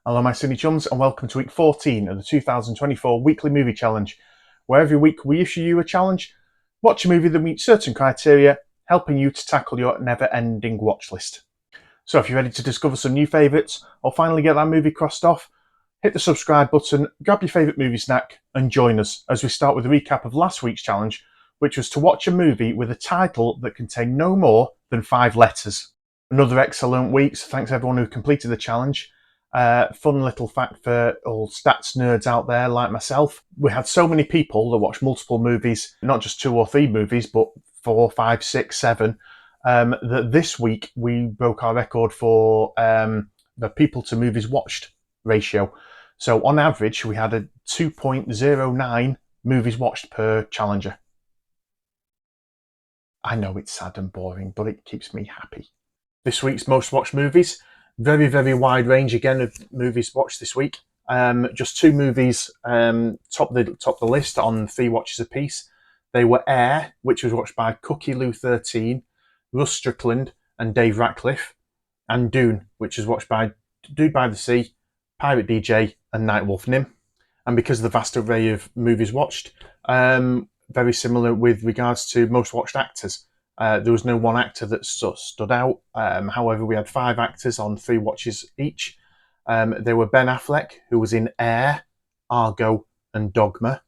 Hello my Cine chums and welcome to week 14 of the 2024 Weekly Movie Challenge, where every week we issue you a challenge, watch a movie that meets certain criteria, helping you to tackle your never-ending watch list. So if you're ready to discover some new favourites or finally get that movie crossed off, hit the subscribe button, grab your favourite movie snack and join us as we start with a recap of last week's challenge, which was to watch a movie with a title that contained no more than 5 letters. Another excellent week, so thanks everyone who completed the challenge. Fun little fact for all stats nerds out there like myself. We had so many people that watched multiple movies, not just 2 or 3 movies, but 4, 5, 6, 7, that this week we broke our record for the people to movies watched ratio. So on average, we had a 2.09 movies watched per challenger. I know it's sad and boring, but it keeps me happy. This week's most watched movies. Very, very wide range again of movies watched this week. Just 2 movies top the list on 3 watches apiece. They were Air, which was watched by Cookie Lou 13, Russ Strickland and Dave Ratcliffe, and Dune, which was watched by Dude by the Sea, Pirate DJ and Nightwolf Nim. And because of the vast array of movies watched, very similar with regards to most watched actors. There was no one actor that stood out. However, we had 5 actors on 3 watches each. They were Ben Affleck, who was in Air, Argo and Dogma.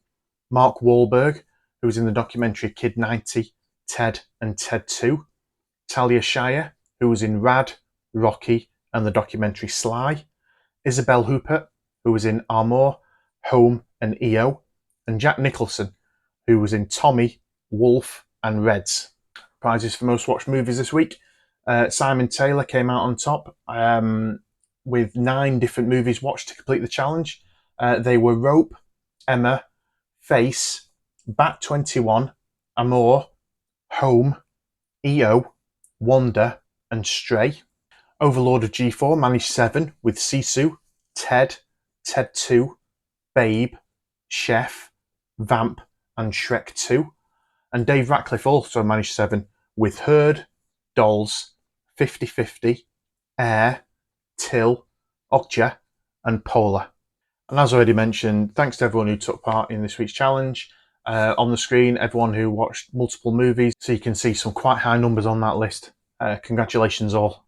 Mark Wahlberg, who was in the documentary Kid 90, Ted and Ted 2. Talia Shire, who was in Rad, Rocky and the documentary Sly. Isabelle Huppert, who was in Armour, Home and EO. And Jack Nicholson, who was in Tommy, Wolf and Reds. Prizes for most watched movies this week. Simon Taylor came out on top with 9 different movies watched to complete the challenge. They were Rope, Emma, Face, Bat 21, Amour, Home, EO, Wonder and Stray. Overlord of G4 managed 7 with Sisu, Ted, Ted 2, Babe, Chef, Vamp and Shrek 2. And Dave Ratcliffe also managed 7 with Herd, Dolls, 50-50, Air, Till, Okja and Polar. And as already mentioned, thanks to everyone who took part in this week's challenge. On the screen, everyone who watched multiple movies, so you can see some quite high numbers on that list. Congratulations all.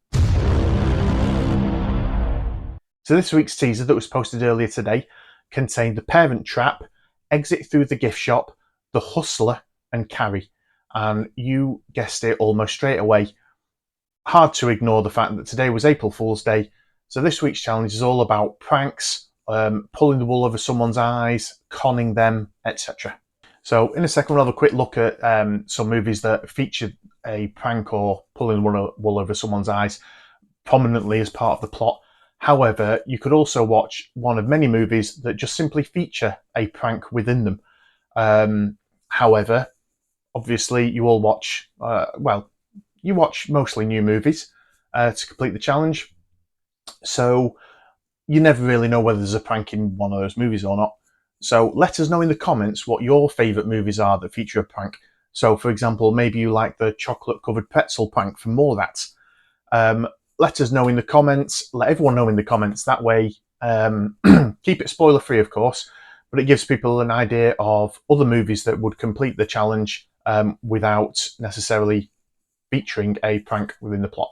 So this week's teaser that was posted earlier today contained The Parent Trap, Exit Through the Gift Shop, The Hustler and Carrie. And you guessed it almost straight away. Hard to ignore the fact that today was April Fool's Day. So this week's challenge is all about pranks, pulling the wool over someone's eyes, conning them, etc. So in a second, we'll have a quick look at some movies that feature a prank or pulling the wool over someone's eyes prominently as part of the plot. However, you could also watch one of many movies that just simply feature a prank within them. However, obviously you all watch, you watch mostly new movies to complete the challenge. So you never really know whether there's a prank in one of those movies or not. So let us know in the comments what your favourite movies are that feature a prank. So for example, maybe you like the chocolate covered pretzel prank from Mallrats. Let us know in the comments, let everyone know in the comments, that way keep it spoiler free of course, but it gives people an idea of other movies that would complete the challenge without necessarily featuring a prank within the plot.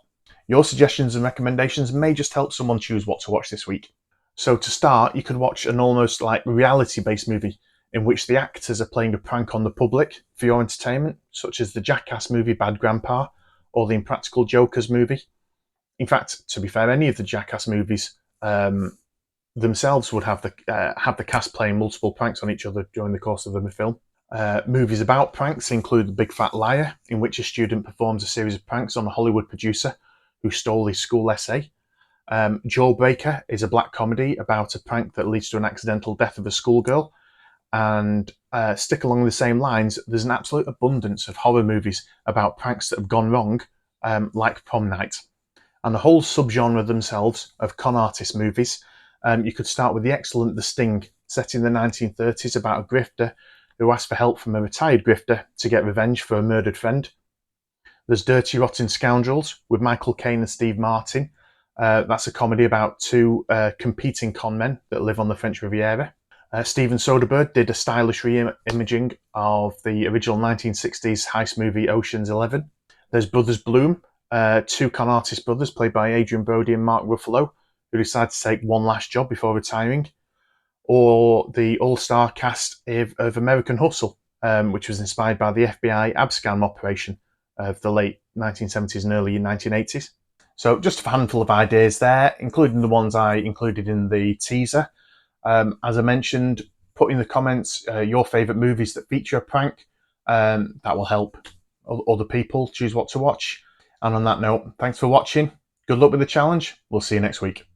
Your suggestions and recommendations may just help someone choose what to watch this week. So to start, you could watch an almost like reality-based movie in which the actors are playing a prank on the public for your entertainment, such as the Jackass movie Bad Grandpa or the Impractical Jokers movie. In fact, to be fair, any of the Jackass movies themselves would have the cast playing multiple pranks on each other during the course of the film. Movies about pranks include The Big Fat Liar, in which a student performs a series of pranks on a Hollywood producer who stole his school essay. Jawbreaker is a black comedy about a prank that leads to an accidental death of a schoolgirl. And stick along the same lines, there's an absolute abundance of horror movies about pranks that have gone wrong, like Prom Night. And the whole subgenre themselves of con artist movies. You could start with the excellent The Sting, set in the 1930s about a grifter who asked for help from a retired grifter to get revenge for a murdered friend. There's Dirty Rotten Scoundrels with Michael Caine and Steve Martin, That's a comedy about two competing con men that live on the French Riviera. Steven Soderbergh did a stylish re-imaging of the original 1960s heist movie Ocean's 11. There's Brothers Bloom, two con artist brothers played by Adrian Brody and Mark Ruffalo, who decide to take one last job before retiring. Or the all-star cast of American Hustle, which was inspired by the FBI abscam operation of the late 1970s and early 1980s. So just a handful of ideas there, including the ones I included in the teaser. As I mentioned, put in the comments your favourite movies that feature a prank. That will help other people choose what to watch. And on that note, thanks for watching. Good luck with the challenge. We'll see you next week.